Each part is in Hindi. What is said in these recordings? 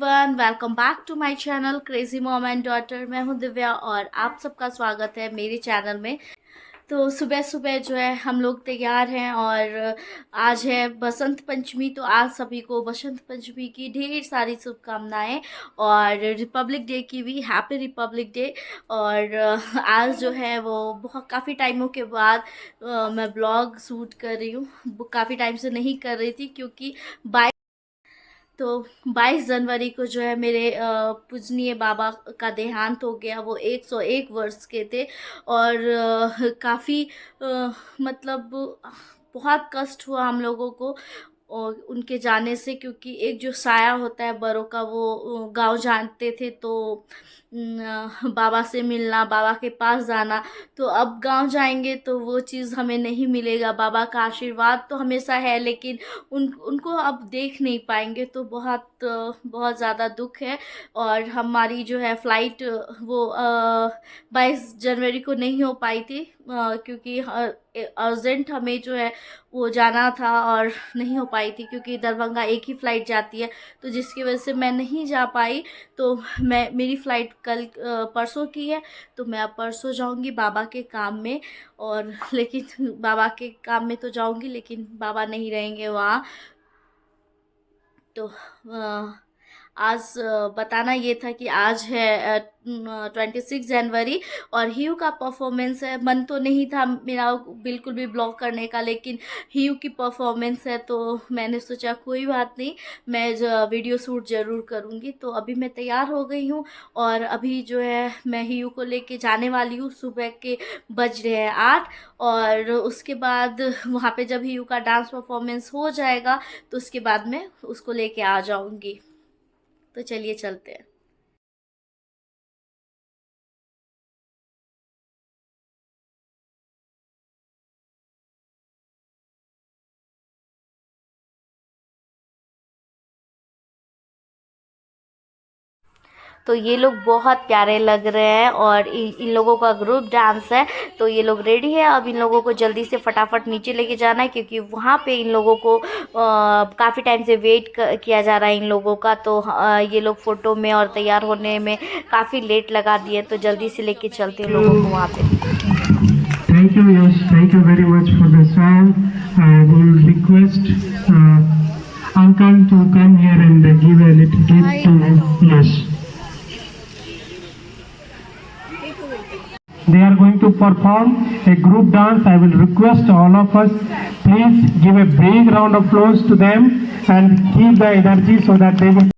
Everyone, welcome back to my channel crazy mom and daughter. मैं हूं दिव्या और आप सबका स्वागत है मेरे चैनल में। तो सुबह सुबह जो है हम लोग तैयार हैं और आज है बसंत पंचमी। तो आज सभी को बसंत पंचमी की ढेर सारी शुभकामनाएं और रिपब्लिक डे की भी हैप्पी रिपब्लिक डे। और आज जो है वो बहुत काफ़ी टाइमों के बाद मैं ब्लॉग शूट कर रही हूँ। काफ़ी टाइम से नहीं कर रही थी क्योंकि तो 22 जनवरी को जो है मेरे पूजनीय बाबा का देहांत हो गया। वो 101 वर्ष के थे और काफ़ी मतलब बहुत कष्ट हुआ हम लोगों को और उनके जाने से, क्योंकि एक जो साया होता है बड़ों का वो गांव जानते थे। तो बाबा से मिलना, बाबा के पास जाना, तो अब गांव जाएंगे तो वो चीज़ हमें नहीं मिलेगा। बाबा का आशीर्वाद तो हमेशा है लेकिन उनको अब देख नहीं पाएंगे, तो बहुत ज़्यादा दुख है। और हमारी जो है फ़्लाइट वो 22 जनवरी को नहीं हो पाई थी क्योंकि अर्जेंट हमें जो है वो जाना था और नहीं हो पाई थी क्योंकि दरभंगा एक ही फ़्लाइट जाती है, तो जिसकी वजह से मैं नहीं जा पाई। तो मेरी फ़्लाइट कल परसों की है, तो मैं अब परसों जाऊंगी बाबा के काम में। और लेकिन बाबा के काम में तो जाऊंगी लेकिन बाबा नहीं रहेंगे वहाँ। तो आज बताना ये था कि आज है 26 जनवरी और हीयू का परफॉर्मेंस है। मन तो नहीं था मेरा बिल्कुल भी ब्लॉग करने का, लेकिन हीयू की परफॉर्मेंस है तो मैंने सोचा कोई बात नहीं, मैं वीडियो शूट ज़रूर करूँगी। तो अभी मैं तैयार हो गई हूँ और अभी जो है मैं हीयू को लेके जाने वाली हूँ। सुबह के बज रहे हैं 8 और उसके बाद वहाँ पे जब हीयू का डांस परफॉर्मेंस हो जाएगा तो उसके बाद मैं उसको लेके आ जाऊँगी। तो चलिए चलते हैं। तो ये लोग बहुत प्यारे लग रहे हैं और इन लोगों का ग्रुप डांस है। तो ये लोग रेडी है। अब इन लोगों को जल्दी से फटाफट नीचे लेके जाना है क्योंकि वहाँ पे इन लोगों को काफ़ी टाइम से वेट किया जा रहा है इन लोगों का। तो ये लोग फ़ोटो में और तैयार होने में काफ़ी लेट लगा दिए, तो जल्दी से लेके चलते हैं लोगों को वहाँ पे। Thank you, Yash. Thank you very much for the song. I will request Uncle to come here and give a little gift to Yash. They are going to perform a group dance. I will request all of us, please give a big round of applause to them and keep the energy so that they will.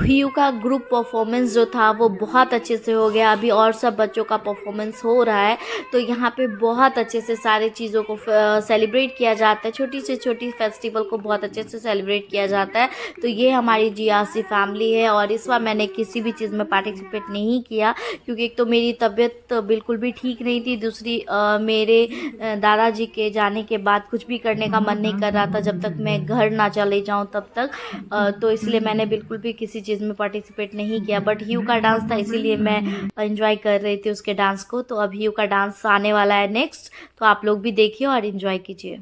हीयू का ग्रुप परफॉर्मेंस जो था वो बहुत अच्छे से हो गया। अभी और सब बच्चों का परफॉर्मेंस हो रहा है, तो यहाँ पे बहुत अच्छे से सारी चीज़ों को सेलिब्रेट किया जाता है। छोटी से छोटी फेस्टिवल को बहुत अच्छे से सेलिब्रेट किया जाता है। तो ये हमारी जीआरसी फैमिली है, और इस बार मैंने किसी भी चीज़ में पार्टिसिपेट नहीं किया, क्योंकि एक तो मेरी तबीयत बिल्कुल भी ठीक नहीं थी, दूसरी मेरे दादाजी के जाने के बाद कुछ भी करने का मन नहीं कर रहा था जब तक मैं घर ना चले जाऊँ तब तक। तो इसलिए मैंने बिल्कुल भी किसी चीज़ में पार्टिसिपेट नहीं किया। बट हीयू का डांस था, इसीलिए मैं एंजॉय कर रही थी उसके डांस को। तो अब हीयू का डांस आने वाला है नेक्स्ट, तो आप लोग भी देखिए और एंजॉय कीजिए।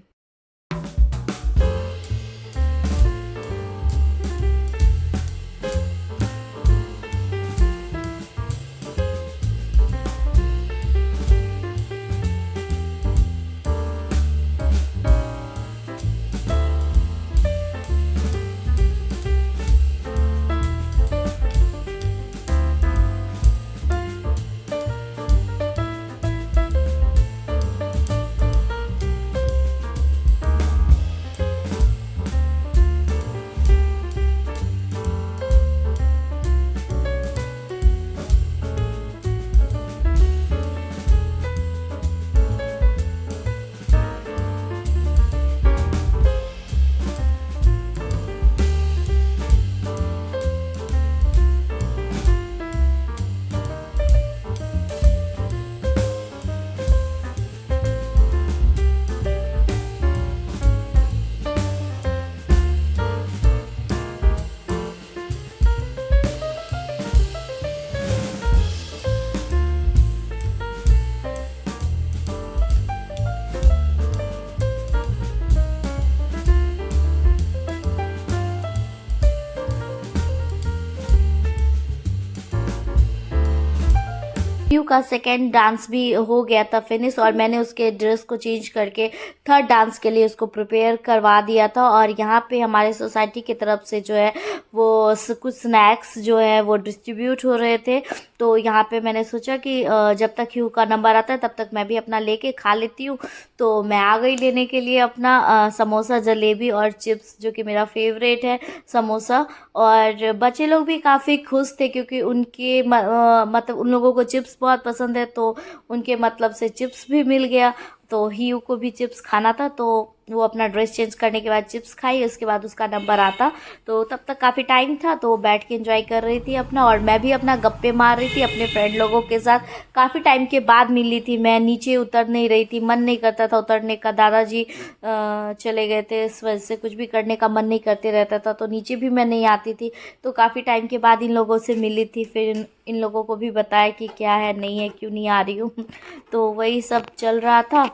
हीयू का सेकेंड डांस भी हो गया था फिनिश, और मैंने उसके ड्रेस को चेंज करके थर्ड डांस के लिए उसको प्रिपेयर करवा दिया था। और यहाँ पे हमारे सोसाइटी की तरफ से जो है वो कुछ स्नैक्स जो है वो डिस्ट्रीब्यूट हो रहे थे। तो यहाँ पे मैंने सोचा कि जब तक हीयू का नंबर आता है तब तक मैं भी अपना लेके खा लेती हूँ। तो मैं आ गई लेने के लिए अपना समोसा, जलेबी और चिप्स, जो कि मेरा फेवरेट है समोसा। और बच्चे लोग भी काफ़ी खुश थे, क्योंकि उनके मतलब उन लोगों को चिप्स बहुत पसंद है, तो उनके मतलब से चिप्स भी मिल गया। तो हीयू को भी चिप्स खाना था, तो वो अपना ड्रेस चेंज करने के बाद चिप्स खाई। उसके बाद उसका नंबर आता, तो तब तक काफ़ी टाइम था, तो वो बैठ के एंजॉय कर रही थी अपना, और मैं भी अपना गप्पे मार रही थी अपने फ्रेंड लोगों के साथ। काफ़ी टाइम के बाद मिली थी मैं, नीचे उतर नहीं रही थी, मन नहीं करता था उतरने का। दादाजी चले गए थे, इस वजह से कुछ भी करने का मन नहीं करते रहता था, तो नीचे भी मैं नहीं आती थी। तो काफ़ी टाइम के बाद इन लोगों से मिली थी, फिर इन लोगों को भी बताया कि क्या है, नहीं है, क्यों नहीं आ रही हूँ। तो वही सब चल रहा था।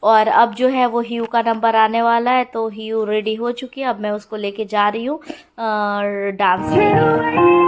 और अब जो है वो हीयू का नंबर आने वाला है, तो हीयू रेडी हो चुकी है। अब मैं उसको लेके जा रही हूँ डांस के लिए।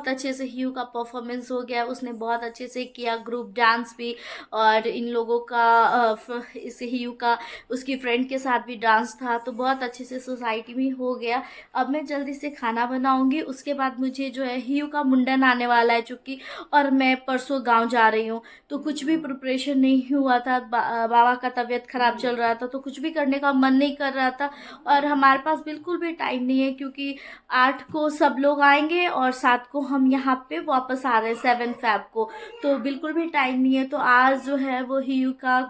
बहुत अच्छे से ह्यू का परफॉर्मेंस हो गया, उसने बहुत अच्छे से किया, ग्रुप डांस भी, और इन लोगों का इस ह्यू का उसकी फ्रेंड के साथ भी डांस था, तो बहुत अच्छे से सोसाइटी में हो गया। अब मैं जल्दी से खाना बनाऊंगी, उसके बाद मुझे जो है ह्यू का मुंडन आने वाला है चूँकि, और मैं परसों गाँव जा रही हूँ, तो कुछ भी प्रिपरेशन नहीं हुआ था। बाबा का तबीयत खराब चल रहा था, तो कुछ भी करने का मन नहीं कर रहा था, और हमारे पास बिल्कुल भी टाइम नहीं है, क्योंकि 8 को सब लोग आएंगे और 7 को हम यहाँ पे वापस आ रहे हैं, 7 फ़ेब को, तो बिल्कुल भी टाइम नहीं है। तो आज जो है वो ह्यू का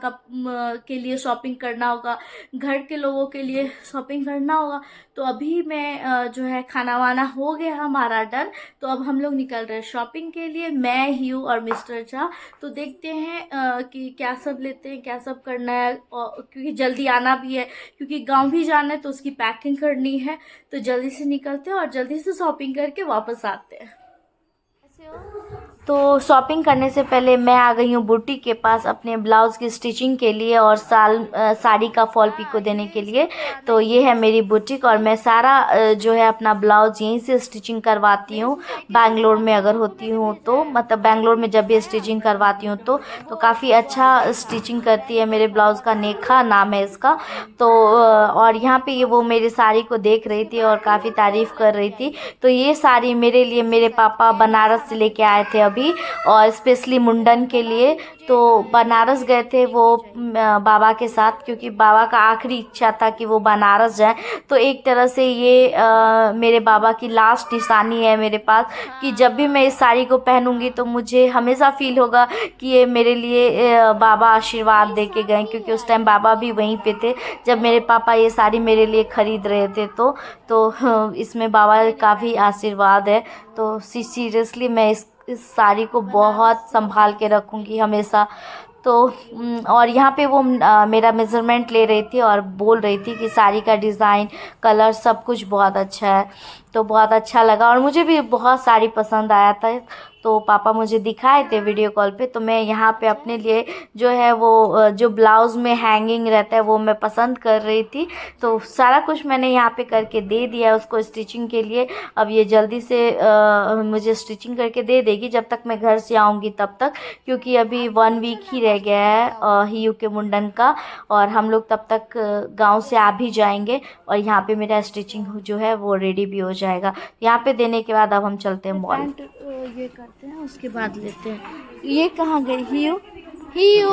के लिए शॉपिंग करना होगा, घर के लोगों के लिए शॉपिंग करना होगा। तो अभी मैं जो है खाना वाना हो गया हमारा डन, तो अब हम लोग निकल रहे हैं शॉपिंग के लिए, मैं ह्यू और मिस्टर झा। तो देखते हैं कि क्या सब लेते हैं, क्या सब करना है, और क्योंकि जल्दी आना भी है, क्योंकि गांव भी जाना है, तो उसकी पैकिंग करनी है। तो जल्दी से निकलते हैं और जल्दी से शॉपिंग करके वापस आते हैं। तो शॉपिंग करने से पहले मैं आ गई हूँ बुटीक के पास अपने ब्लाउज़ की स्टिचिंग के लिए और साड़ी का फॉल पिको देने के लिए। तो ये है मेरी बुटीक, और मैं सारा जो है अपना ब्लाउज़ यहीं से स्टिचिंग करवाती हूँ। बैंगलोर में अगर होती हूँ तो, मतलब बैंगलोर में जब भी स्टिचिंग करवाती हूँ तो काफ़ी अच्छा स्टिचिंग करती है। मेरे ब्लाउज़ का नेखा नाम है इसका। तो और यहाँ पे ये वो मेरी साड़ी को देख रही थी और काफ़ी तारीफ़ कर रही थी। तो ये साड़ी मेरे लिए मेरे पापा बनारस से लेके आए थे अभी, और स्पेशली मुंडन के लिए। तो बनारस गए थे वो बाबा के साथ, क्योंकि बाबा का आखिरी इच्छा था कि वो बनारस जाए। तो एक तरह से ये मेरे बाबा की लास्ट निशानी है मेरे पास, कि जब भी मैं इस साड़ी को पहनूंगी तो मुझे हमेशा फील होगा कि ये मेरे लिए बाबा आशीर्वाद दे के गए, क्योंकि उस टाइम बाबा भी वहीं पे थे जब मेरे पापा ये साड़ी मेरे लिए ख़रीद रहे थे। तो इसमें बाबा का भी आशीर्वाद है। तो सीरियसली मैं इस साड़ी को बहुत संभाल के रखूँगी हमेशा। तो और यहाँ पे वो मेरा मेज़रमेंट ले रही थी और बोल रही थी कि साड़ी का डिज़ाइन, कलर सब कुछ बहुत अच्छा है। तो बहुत अच्छा लगा, और मुझे भी बहुत साड़ी पसंद आया था। तो पापा मुझे दिखाए थे वीडियो कॉल पे, तो मैं यहाँ पे अपने लिए जो है वो जो ब्लाउज़ में हैंगिंग रहता है वो मैं पसंद कर रही थी। तो सारा कुछ मैंने यहाँ पे करके दे दिया उसको स्टिचिंग के लिए। अब ये जल्दी से मुझे स्टिचिंग करके दे देगी जब तक मैं घर से आऊँगी तब तक, क्योंकि अभी 1 वीक ही रह गया है ह्यू के मुंडन का, और हम लोग तब तक गाँव से आ भी जाएंगे, और यहाँ पे मेरा स्टिचिंग जो है वो रेडी भी हो जाएगा। यहाँ पे देने के बाद अब हम चलते हैं मॉल। ये करते हैं उसके बाद लेते हैं। ये कहाँ गई ह्यू? ह्यू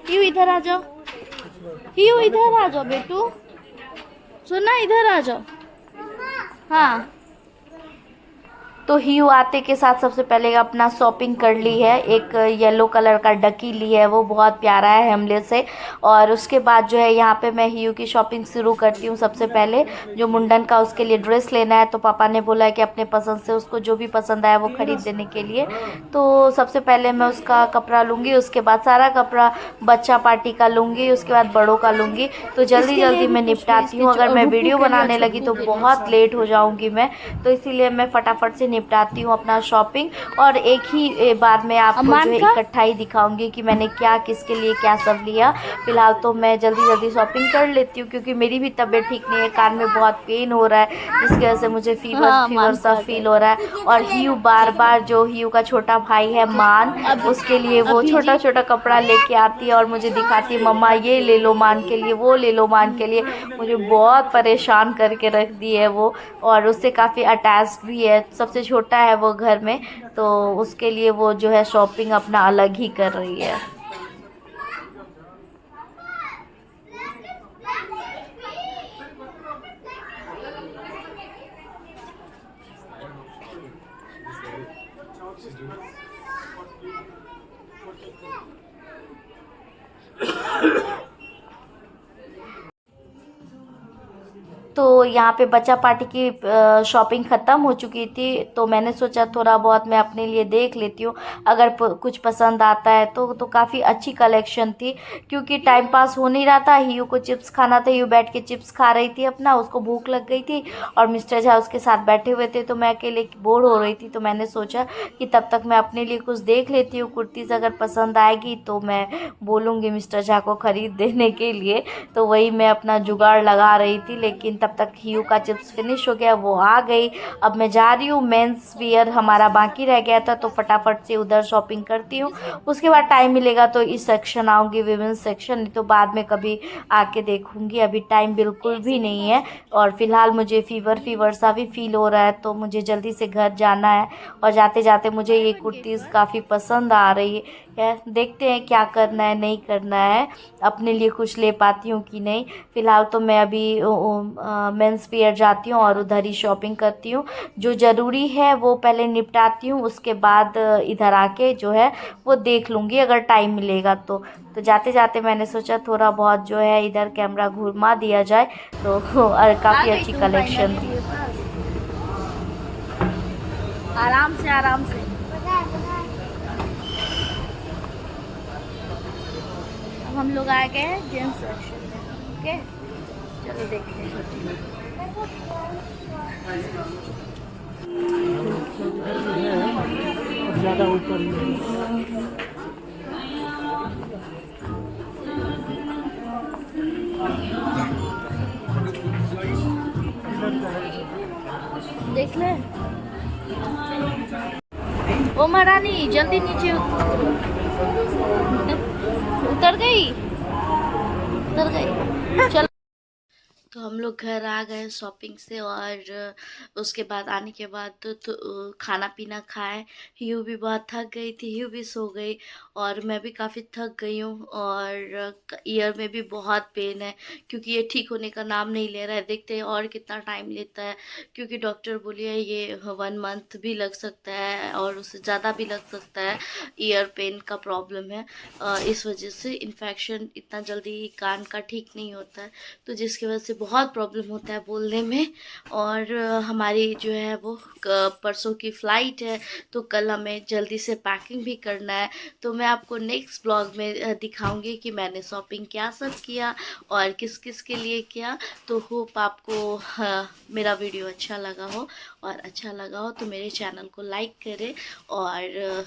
ह्यू इधर आ जाओ, ह्यू इधर आ जाओ बेटू, सुना इधर आ जाओ। हाँ, तो ह्यू आते के साथ सबसे पहले अपना शॉपिंग कर ली है। एक येलो कलर का डकी ली है, वो बहुत प्यारा है हमले से। और उसके बाद जो है यहाँ पे मैं ह्यू की शॉपिंग शुरू करती हूँ। सबसे पहले जो मुंडन का उसके लिए ड्रेस लेना है, तो पापा ने बोला है कि अपने पसंद से उसको जो भी पसंद आया वो खरीद देने के लिए। तो सबसे पहले मैं उसका कपड़ा लूँगी, उसके बाद सारा कपड़ा बच्चा पार्टी का लूँगी, उसके बाद बड़ों का लूँगी। तो जल्दी जल्दी मैं निपटाती हूँ, अगर मैं वीडियो बनाने लगी तो बहुत लेट हो जाऊँगी मैं, तो इसीलिए मैं फटाफट से निपटाती हूँ अपना शॉपिंग। और एक ही बार में आपको जो है इकट्ठा ही दिखाऊंगी कि मैंने क्या किसके लिए क्या सब लिया। फिलहाल तो मैं जल्दी जल्दी शॉपिंग कर लेती हूँ, क्योंकि मेरी भी तबीयत ठीक नहीं है, कान में बहुत पेन हो रहा है, जिसकी वजह से मुझे फीवर सा फील हो रहा है। और ह्यू बार बार जो ह्यू का छोटा भाई है मान, उसके लिए वो छोटा छोटा कपड़ा लेके आती है और मुझे दिखाती है, मम्मा ये ले लो मान के लिए, वो ले लो मान के लिए। मुझे बहुत परेशान करके रख दी है वो, और उससे काफ़ी अटैच्ड भी है। सबसे छोटा है वो घर में, तो उसके लिए वो जो है शॉपिंग अपना अलग ही कर रही है। तो यहाँ पे बच्चा पार्टी की शॉपिंग ख़त्म हो चुकी थी, तो मैंने सोचा थोड़ा बहुत मैं अपने लिए देख लेती हूँ, अगर कुछ पसंद आता है तो काफ़ी अच्छी कलेक्शन थी। क्योंकि टाइम पास हो नहीं रहा था, ह्यू को चिप्स खाना था, ह्यू बैठ के चिप्स खा रही थी अपना, उसको भूख लग गई थी, और मिस्टर झा उसके साथ बैठे हुए थे, तो मैं अकेले बोर हो रही थी। तो मैंने सोचा कि तब तक मैं अपने लिए कुछ देख लेती हूँ, कुर्तीज़ अगर पसंद आएगी तो मैं बोलूँगी मिस्टर झा को ख़रीद देने के लिए। तो वही मैं अपना जुगाड़ लगा रही थी, लेकिन तब तब तक ह्यू का चिप्स फिनिश हो गया, वो आ गई। अब मैं जा रही हूँ, मेंस वियर हमारा बाकी रह गया था तो फटाफट से उधर शॉपिंग करती हूँ। उसके बाद टाइम मिलेगा तो इस सेक्शन आऊँगी, विमेंस सेक्शन, नहीं तो बाद में कभी आके देखूँगी। अभी टाइम बिल्कुल भी नहीं है और फिलहाल मुझे फीवर सा भी फील हो रहा है, तो मुझे जल्दी से घर जाना है। और जाते जाते मुझे ये कुर्तीज़ काफ़ी पसंद आ रही है, देखते हैं क्या करना है नहीं करना है, अपने लिए कुछ ले पाती हूँ कि नहीं। फ़िलहाल तो मैं अभी मेंस वियर जाती हूँ और उधर ही शॉपिंग करती हूँ। जो ज़रूरी है वो पहले निपटाती हूँ, उसके बाद इधर आके जो है वो देख लूँगी अगर टाइम मिलेगा तो। जाते जाते मैंने सोचा थोड़ा बहुत जो है इधर कैमरा घुमा दिया जाए, तो और काफ़ी अच्छी कलेक्शन थी। आराम से आराम से। अब हम लोग आ गए हैं जेंट्स सेक्शन में। ओके, चलो देखते हैं। ज़्यादा ऊपर देख ले ओ महारानी, जल्दी नीचे उतर गई, उतर गई। चल, तो हम लोग घर आ गए शॉपिंग से और उसके बाद आने के बाद तो खाना पीना खाए। ह्यू भी बहुत थक गई थी, ह्यू भी सो गई और मैं भी काफ़ी थक गई हूँ। और ईयर में भी बहुत पेन है क्योंकि ये ठीक होने का नाम नहीं ले रहा है। देखते हैं और कितना टाइम लेता है, क्योंकि डॉक्टर बोली है ये 1 मंथ भी लग सकता है और उससे ज़्यादा भी लग सकता है। ईयर पेन का प्रॉब्लम है, इस वजह से इन्फेक्शन इतना जल्दी कान का ठीक नहीं होता है, तो जिसकी वजह से बहुत प्रॉब्लम होता है बोलने में। और हमारी जो है वो परसों की फ़्लाइट है, तो कल हमें जल्दी से पैकिंग भी करना है। तो मैं आपको नेक्स्ट ब्लॉग में दिखाऊंगी कि मैंने शॉपिंग क्या सब किया और किस किस के लिए किया। तो होप आपको मेरा वीडियो अच्छा लगा हो, और अच्छा लगा हो तो मेरे चैनल को लाइक करें और